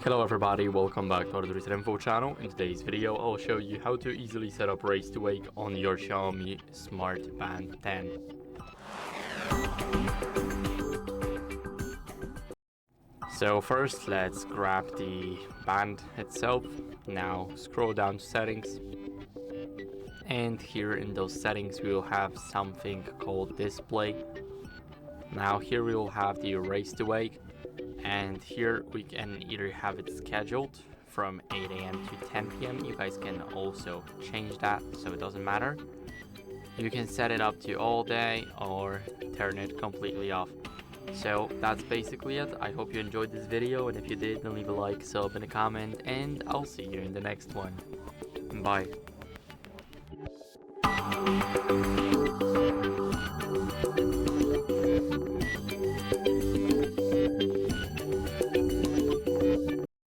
Hello everybody, welcome back to HardReset.Info channel. In today's video, I'll show you how to easily set up Race to Wake on your XIAOMI Smart Band 10. So first, let's grab the band itself. Now scroll down to settings. And here in those settings, we will have something called display. Now here we will have the Race to Wake. And here we can either have it scheduled from 8 AM to 10 PM. You guys can also change that, so it doesn't matter. You can set it up to all day or turn it completely off. So that's basically it. I hope you enjoyed this video, and if you did, then leave a like, sub, and a comment, and I'll see you in the next one. Bye.